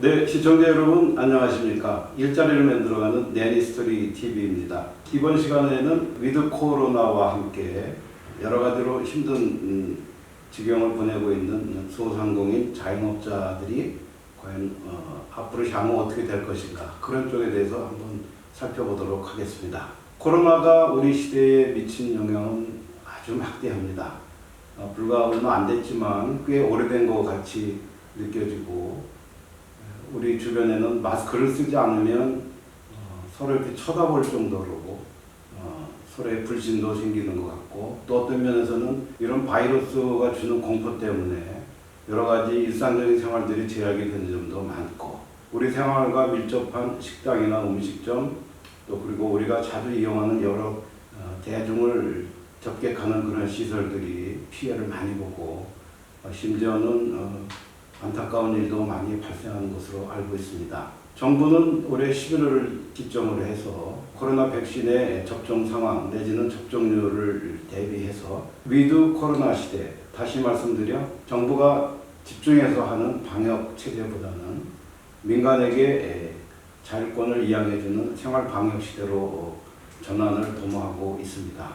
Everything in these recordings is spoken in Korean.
네, 시청자 여러분 안녕하십니까. 일자리를 만들어가는 내니스토리 TV입니다. 이번 시간에는 위드 코로나와 함께 여러 가지로 힘든 지경을 보내고 있는 소상공인 자영업자들이 과연 앞으로 향후 어떻게 될 것인가, 그런 쪽에 대해서 한번 살펴보도록 하겠습니다. 코로나가 우리 시대에 미친 영향은 아주 막대합니다. 불과 얼마 안 됐지만 꽤 오래된 것 같이 느껴지고, 우리 주변에는 마스크를 쓰지 않으면 서로 이렇게 쳐다볼 정도로 서로의 불신도 생기는 것 같고, 또 어떤 면에서는 이런 바이러스가 주는 공포 때문에 여러 가지 일상적인 생활들이 제약이 되는 점도 많고, 우리 생활과 밀접한 식당이나 음식점, 또 그리고 우리가 자주 이용하는 여러 대중을 접객하는 그런 시설들이 피해를 많이 보고, 심지어는 안타까운 일도 많이 발생하는 것으로 알고 있습니다. 정부는 올해 11월을 기점으로 해서 코로나 백신의 접종 상황 내지는 접종률을 대비해서 위드 코로나 시대, 다시 말씀드려 정부가 집중해서 하는 방역 체제보다는 민간에게 자율권을 이양해주는 생활 방역 시대로 전환을 도모하고 있습니다.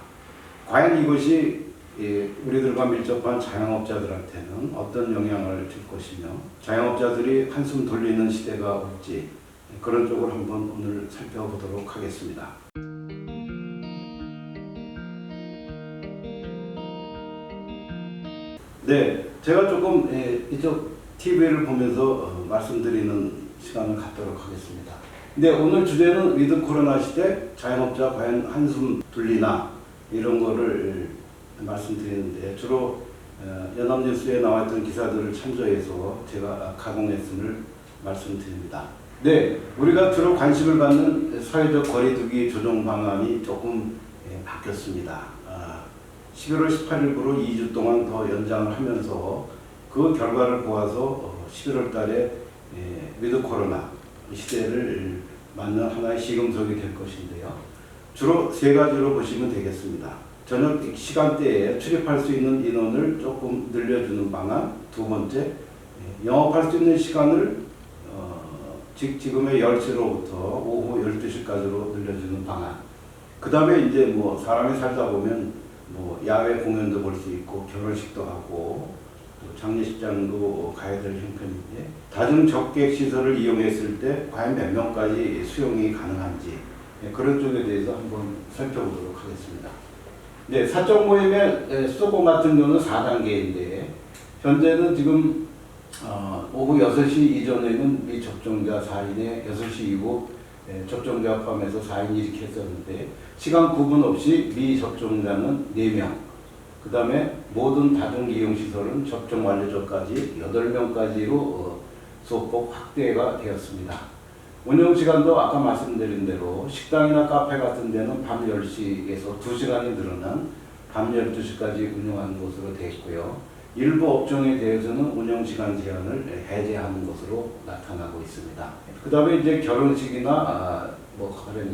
과연 이것이 우리들과 밀접한 자영업자들한테는 어떤 영향을 줄 것이며, 자영업자들이 한숨 돌리는 시대가 올지, 그런 쪽을 한번 오늘 살펴보도록 하겠습니다. 네, 제가 조금 이쪽 TV를 보면서 말씀드리는 시간을 갖도록 하겠습니다. 근데 오늘 주제는 위드 코로나 시대, 자영업자 과연 한숨 돌리나, 이런 거를 말씀드리는데, 주로 연합뉴스에 나왔던 기사들을 참조해서 제가 가공했음을 말씀드립니다. 네, 우리가 주로 관심을 갖는 사회적 거리두기 조정 방안이 조금 바뀌었습니다. 11월 18일부로 2주 동안 더 연장을 하면서 그 결과를 보아서 11월 달에 위드 코로나 시대를 맞는 하나의 시금석이 될 것인데요. 주로 세 가지로 보시면 되겠습니다. 저녁 시간대에 출입할 수 있는 인원을 조금 늘려주는 방안, 두 번째, 영업할 수 있는 시간을 지금의 10시로부터 오후 12시까지로 늘려주는 방안. 그 다음에 이제 뭐 사람이 살다 보면 뭐 야외 공연도 볼 수 있고 결혼식도 하고 또 장례식장도 가야 될 형편인데, 다중 접객 시설을 이용했을 때 과연 몇 명까지 수용이 가능한지, 그런 쪽에 대해서 한번 살펴보도록 하겠습니다. 네, 사적 모임의 수도권 같은 경우는 4단계인데, 현재는 지금 오후 6시 이전에는 미접종자 4인에 6시 이후 접종자 포함해서 4인 이렇게 했었는데, 시간 구분 없이 미접종자는 4명, 그 다음에 모든 다중이용시설은 접종 완료 전까지 8명까지로 소폭 확대가 되었습니다. 운영시간도 아까 말씀드린 대로 식당이나 카페 같은 데는 밤 10시에서 2시간이 늘어난 밤 12시까지 운영하는 것으로 되어 있고요. 일부 업종에 대해서는 운영시간 제한을 해제하는 것으로 나타나고 있습니다. 그 다음에 이제 결혼식이나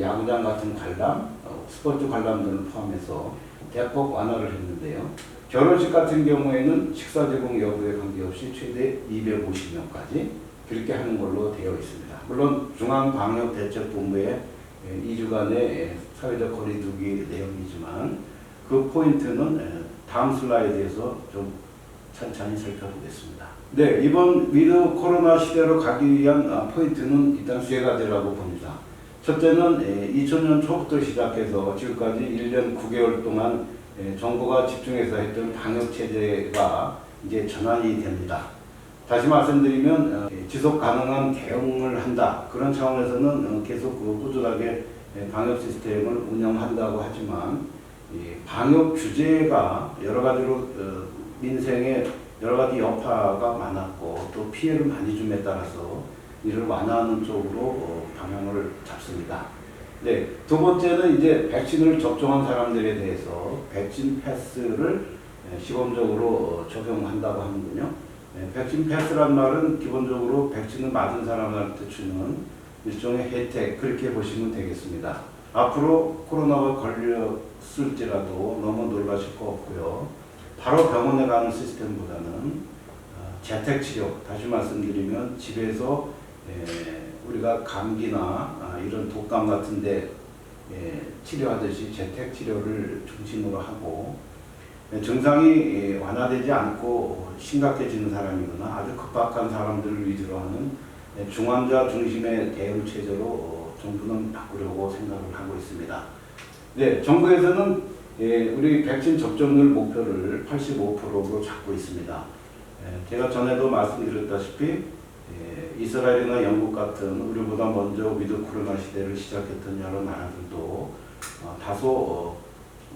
야구장 같은 관람, 스포츠 관람 등을 포함해서 대폭 완화를 했는데요. 결혼식 같은 경우에는 식사 제공 여부에 관계없이 최대 250명까지 그렇게 하는 걸로 되어 있습니다. 물론 중앙방역대책본부의 2주간의 사회적 거리두기 내용이지만, 그 포인트는 다음 슬라이드에서 좀 천천히 살펴보겠습니다. 네, 이번 위드 코로나 시대로 가기 위한 포인트는 일단 세 가지라고 봅니다. 첫째는 2000년 초부터 시작해서 지금까지 1년 9개월 동안 정부가 집중해서 했던 방역체제가 이제 전환이 됩니다. 다시 말씀드리면 지속 가능한 대응을 한다, 그런 차원에서는 계속 꾸준하게 방역 시스템을 운영한다고 하지만, 방역 규제가 여러 가지로 민생에 여러 가지 여파가 많았고 또 피해를 많이 줌에 따라서 이를 완화하는 쪽으로 방향을 잡습니다. 네, 두 번째는 이제 백신을 접종한 사람들에 대해서 백신 패스를 시범적으로 적용한다고 하는군요. 백신 패스란 말은 기본적으로 백신을 맞은 사람한테 주는 일종의 혜택, 그렇게 보시면 되겠습니다. 앞으로 코로나가 걸렸을지라도 너무 놀라실 거 없고요. 바로 병원에 가는 시스템보다는 재택치료, 다시 말씀드리면 집에서 우리가 감기나 이런 독감 같은데 치료하듯이 재택 치료를 중심으로 하고 증상이 완화되지 않고 심각해지는 사람이거나 아주 급박한 사람들을 위주로 하는 중환자 중심의 대응 체제로 정부는 바꾸려고 생각을 하고 있습니다. 네, 정부에서는 우리 백신 접종률 목표를 85%로 잡고 있습니다. 제가 전에도 말씀드렸다시피 이스라엘이나 영국 같은 우리보다 먼저 위드 코로나 시대를 시작했던 여러 나라들도 다소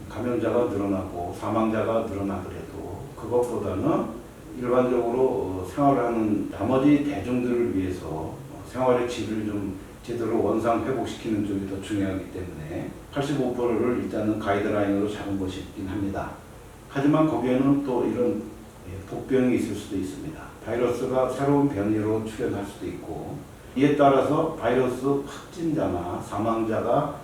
감염자가 늘어나고 사망자가 늘어나더라도 그것보다는 일반적으로 생활하는 나머지 대중들을 위해서 생활의 질을 좀 제대로 원상 회복시키는 쪽이 더 중요하기 때문에 85%를 일단은 가이드라인으로 잡은 것이긴 합니다. 하지만 거기에는 또 이런 복병이 있을 수도 있습니다. 바이러스가 새로운 변이로 출현할 수도 있고 이에 따라서 바이러스 확진자나 사망자가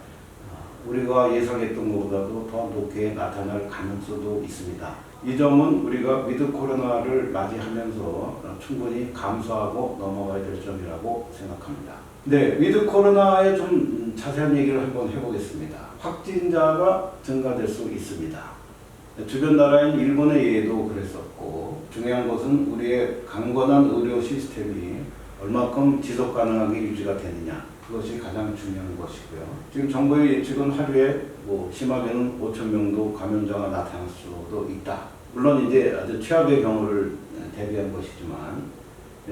우리가 예상했던 것보다도 더 높게 나타날 가능성도 있습니다. 이 점은 우리가 위드 코로나를 맞이하면서 충분히 감수하고 넘어가야 될 점이라고 생각합니다. 네, 위드 코로나에 좀 자세한 얘기를 한번 해보겠습니다. 확진자가 증가될 수 있습니다. 주변 나라인 일본의 예도 그랬었고 중요한 것은 우리의 강건한 의료 시스템이 얼마큼 지속 가능하게 유지가 되느냐 그것이 가장 중요한 것이고요. 지금 정부의 예측은 하루에 심하게는 5천 명도 감염자가 나타날 수도 있다. 물론 이제 아주 최악의 경우를 대비한 것이지만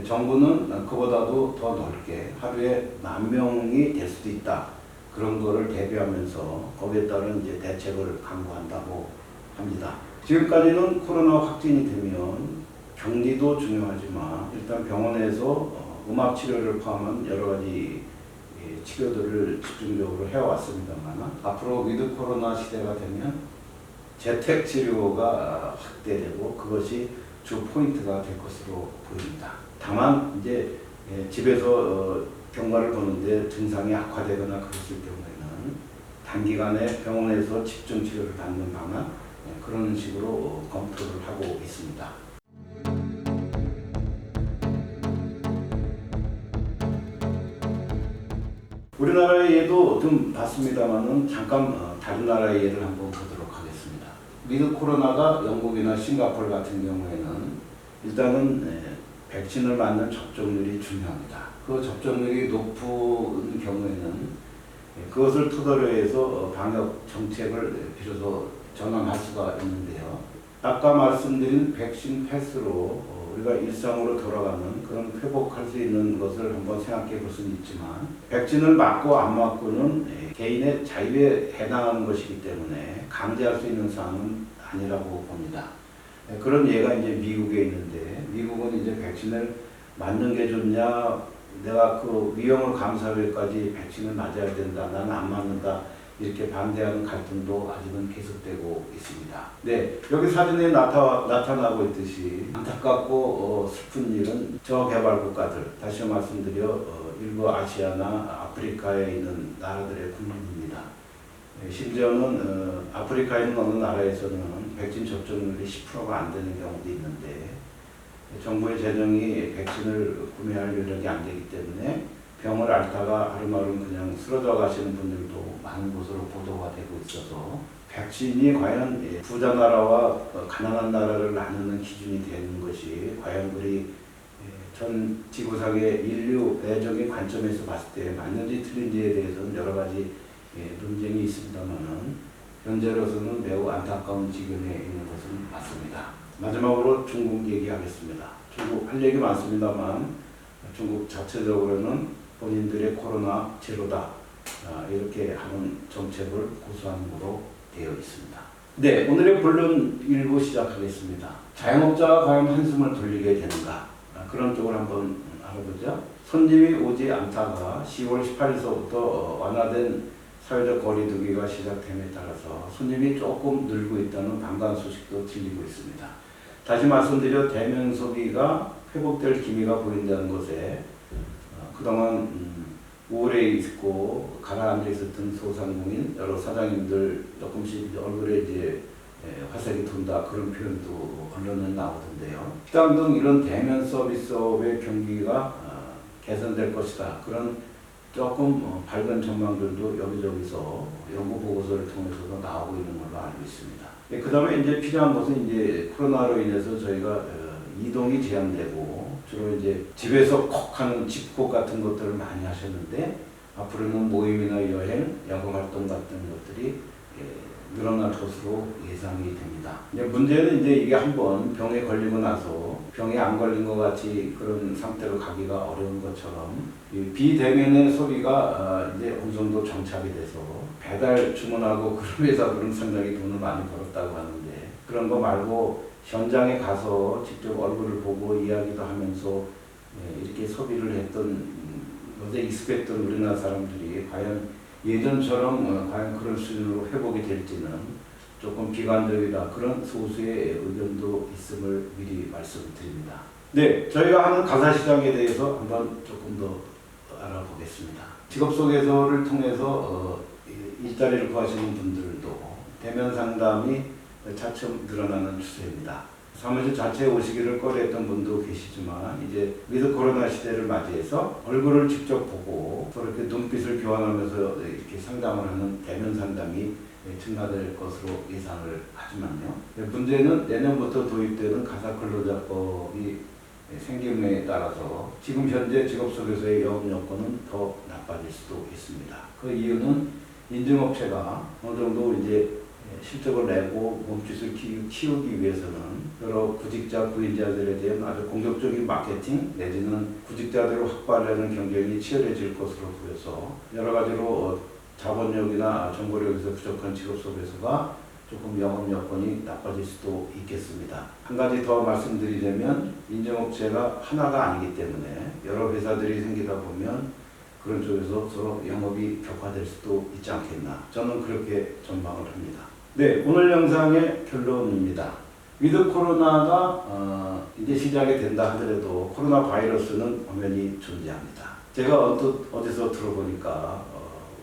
정부는 그보다도 더 넓게 하루에 10,000명이 될 수도 있다. 그런 거를 대비하면서 거기에 따른 이제 대책을 강구한다고 합니다. 지금까지는 코로나 확진이 되면 격리도 중요하지만 일단 병원에서 음압 치료를 포함한 여러 가지 치료들을 집중적으로 해왔습니다만 앞으로 위드 코로나 시대가 되면 재택 치료가 확대되고 그것이 주 포인트가 될 것으로 보입니다. 다만 이제 집에서 경과를 보는데 증상이 악화되거나 그랬을 경우에는 단기간에 병원에서 집중 치료를 받는 방안 그런 식으로 검토를 하고 있습니다. 우리나라의 예도 좀 봤습니다만은 잠깐 다른 나라의 예를 한번 보도록 하겠습니다. 위드 코로나가 영국이나 싱가포르 같은 경우에는 일단은 백신을 맞는 접종률이 중요합니다. 그 접종률이 높은 경우에는 그것을 토대로 해서 방역 정책을 비로소 전환할 수가 있는데요. 아까 말씀드린 백신 패스로 우리가 일상으로 돌아가는 그런 회복할 수 있는 것을 한번 생각해 볼 수는 있지만 백신을 맞고 안 맞고는 개인의 자유에 해당하는 것이기 때문에 강제할 수 있는 사항은 아니라고 봅니다. 그런 예가 이제 미국에 있는데 미국은 이제 백신을 맞는 게 좋냐 내가 그 위험을 감수하고 여기까지 백신을 맞아야 된다 나는 안 맞는다 이렇게 반대하는 갈등도 아직은 계속되고 있습니다. 네, 여기 사진에 나타나고 있듯이 안타깝고 슬픈 일은 저개발 국가들, 다시 말씀드려 일부 아시아나 아프리카에 있는 나라들의 국민입니다. 심지어는 아프리카에 있는 어느 나라에서는 백신 접종률이 10%가 안 되는 경우도 있는데 정부의 재정이 백신을 구매할 여력이 안 되기 때문에 병을 앓다가 하루마루 그냥 쓰러져 가시는 분들도 많은 곳으로 보도가 되고 있어서 백신이 과연 부자 나라와 가난한 나라를 나누는 기준이 되는 것이 과연 우리 전 지구상의 인류 내적인 관점에서 봤을 때 맞는지 틀린지에 대해서는 여러 가지 논쟁이 있습니다만은 현재로서는 매우 안타까운 지경에 있는 것은 맞습니다. 마지막으로 중국 얘기하겠습니다. 중국 할 얘기 많습니다만 중국 자체적으로는 본인들의 코로나 제로다 이렇게 하는 정책을 고수하는 것으로 되어 있습니다. 네, 오늘의 본론 일부 시작하겠습니다. 자영업자가 과연 한숨을 돌리게 되는가 그런 쪽을 한번 알아보죠. 손님이 오지 않다가 10월 18일서부터 완화된 사회적 거리두기가 시작됨에 따라서 손님이 조금 늘고 있다는 반가운 소식도 들리고 있습니다. 다시 말씀드려 대면 소비가 회복될 기미가 보인다는 것에 그동안 우울해 있고 가라앉아 있었던 소상공인 여러 사장님들 조금씩 얼굴에 이제 화색이 돈다 그런 표현도 언론에 나오던데요. 식당 등 이런 대면 서비스업의 경기가 개선될 것이다. 그런 조금 밝은 전망들도 여기저기서 연구 보고서를 통해서도 나오고 있는 걸로 알고 있습니다. 그 다음에 이제 필요한 것은 이제 코로나로 인해서 저희가 이동이 제한되고 주로 이제 집에서 콕 하는 집콕 같은 것들을 많이 하셨는데 앞으로는 모임이나 여행, 야구 활동 같은 것들이 늘어날 것으로 예상이 됩니다. 이제 문제는 이제 이게 한번 병에 걸리고 나서 병에 안 걸린 것 같이 그런 상태로 가기가 어려운 것처럼 이 비대면의 소비가 이제 어느 정도 정착이 돼서 배달 주문하고 그런 회사들은 상당히 돈을 많이 벌었다고 하는데 그런 거 말고 현장에 가서 직접 얼굴을 보고 이야기도 하면서 이렇게 소비를 했던 어제 익숙했던 우리나라 사람들이 과연 예전처럼 과연 그런 수준으로 회복이 될지는 조금 비관적이다. 그런 소수의 의견도 있음을 미리 말씀드립니다. 네, 저희가 하는 가사시장에 대해서 한번 조금 더 알아보겠습니다. 직업소개서를 통해서 일자리를 구하시는 분들도 대면 상담이 차츰 늘어나는 추세입니다. 사무실 자체에 오시기를 꺼려했던 분도 계시지만 이제 위드 코로나 시대를 맞이해서 얼굴을 직접 보고 서로 이렇게 눈빛을 교환하면서 이렇게 상담을 하는 대면 상담이 증가될 것으로 예상을 하지만요. 문제는 내년부터 도입되는 가사근로자법이 생김에 따라서 지금 현재 직업소개서의 영업 여건은 더 나빠질 수도 있습니다. 그 이유는 인증업체가 어느 정도 이제 실적을 내고 몸짓을 키우기 위해서는 여러 구직자, 구인자들에 대한 아주 공격적인 마케팅 내지는 구직자들을 확보하려는 경쟁이 치열해질 것으로 보여서 여러 가지로 자본력이나 정보력에서 부족한 직업소개서가 조금 영업 여건이 나빠질 수도 있겠습니다. 한 가지 더 말씀드리자면 인증업체가 하나가 아니기 때문에 여러 회사들이 생기다 보면 그런 쪽에서 서로 영업이 격화될 수도 있지 않겠나. 저는 그렇게 전망을 합니다. 네, 오늘 영상의 결론입니다. 위드 코로나가 이제 시작이 된다 하더라도 코로나 바이러스는 엄연히 존재합니다. 제가 어디서 들어보니까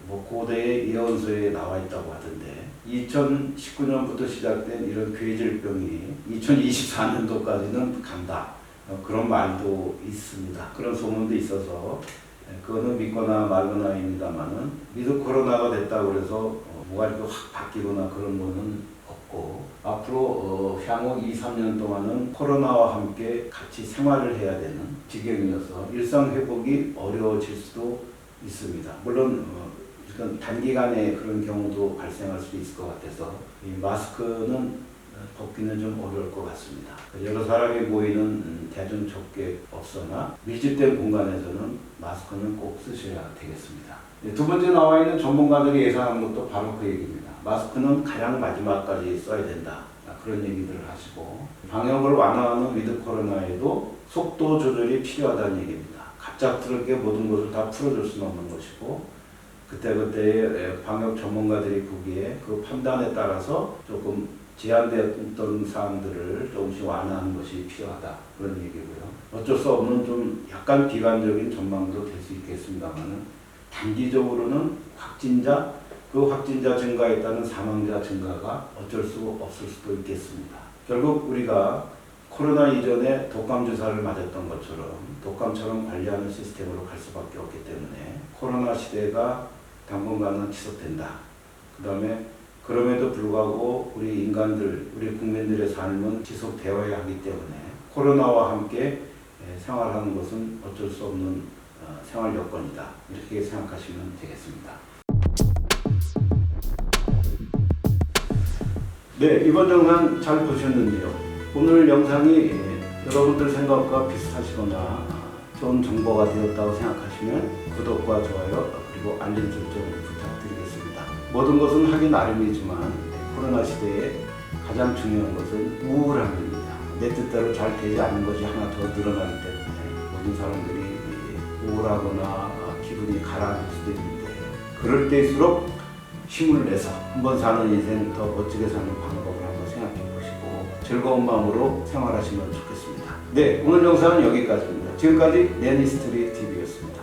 뭐 고대의 예언서에 나와 있다고 하던데 2019년부터 시작된 이런 괴질병이 2024년도까지는 간다. 그런 말도 있습니다. 그런 소문도 있어서 그거는 믿거나 말거나입니다만은 위드 코로나가 됐다고 해서 뭐가 이렇게 확 바뀌거나 그런 거는 없고 앞으로 향후 2, 3년 동안은 코로나와 함께 같이 생활을 해야 되는 지경이어서 일상 회복이 어려워질 수도 있습니다. 물론 단기간에 그런 경우도 발생할 수 있을 것 같아서 이 마스크는 벗기는 좀 어려울 것 같습니다. 여러 사람이 모이는 대중접객 없거나 밀집된 공간에서는 마스크는 꼭 쓰셔야 되겠습니다. 두 번째 나와 있는 전문가들이 예상한 것도 바로 그 얘기입니다. 마스크는 가장 마지막까지 써야 된다. 그런 얘기들을 하시고 방역을 완화하는 위드 코로나에도 속도 조절이 필요하다는 얘기입니다. 갑작스럽게 모든 것을 다 풀어줄 수는 없는 것이고 그때그때의 방역 전문가들이 보기에 그 판단에 따라서 조금 제한되었던 사항들을 조금씩 완화하는 것이 필요하다. 그런 얘기고요. 어쩔 수 없는 좀 약간 비관적인 전망도 될 수 있겠습니다만 단기적으로는 그 확진자 증가에 따른 사망자 증가가 어쩔 수 없을 수도 있겠습니다. 결국 우리가 코로나 이전에 독감 주사를 맞았던 것처럼 독감처럼 관리하는 시스템으로 갈 수밖에 없기 때문에 코로나 시대가 당분간은 지속된다. 그 다음에 그럼에도 불구하고 우리 인간들, 우리 국민들의 삶은 지속되어야 하기 때문에 코로나와 함께 생활하는 것은 어쩔 수 없는 생활 여건이다. 이렇게 생각하시면 되겠습니다. 네, 이번 영상 잘 보셨는데요. 오늘 영상이 여러분들 생각과 비슷하시거나 좋은 정보가 되었다고 생각하시면 구독과 좋아요 그리고 알림 설정 부탁드리겠습니다. 모든 것은 하기 나름이지만 코로나 시대에 가장 중요한 것은 우울함입니다. 내 뜻대로 잘 되지 않는 것이 하나 더 늘어나기 때문에 모든 사람들이 우울하거나 기분이 가라앉을 수도 있는데 그럴 때일수록 힘을 내서 한번 사는 인생 더 멋지게 사는 방법을 한번 생각해 보시고 즐거운 마음으로 생활하시면 좋겠습니다. 네, 오늘 영상은 여기까지입니다. 지금까지 내니스트리 TV였습니다.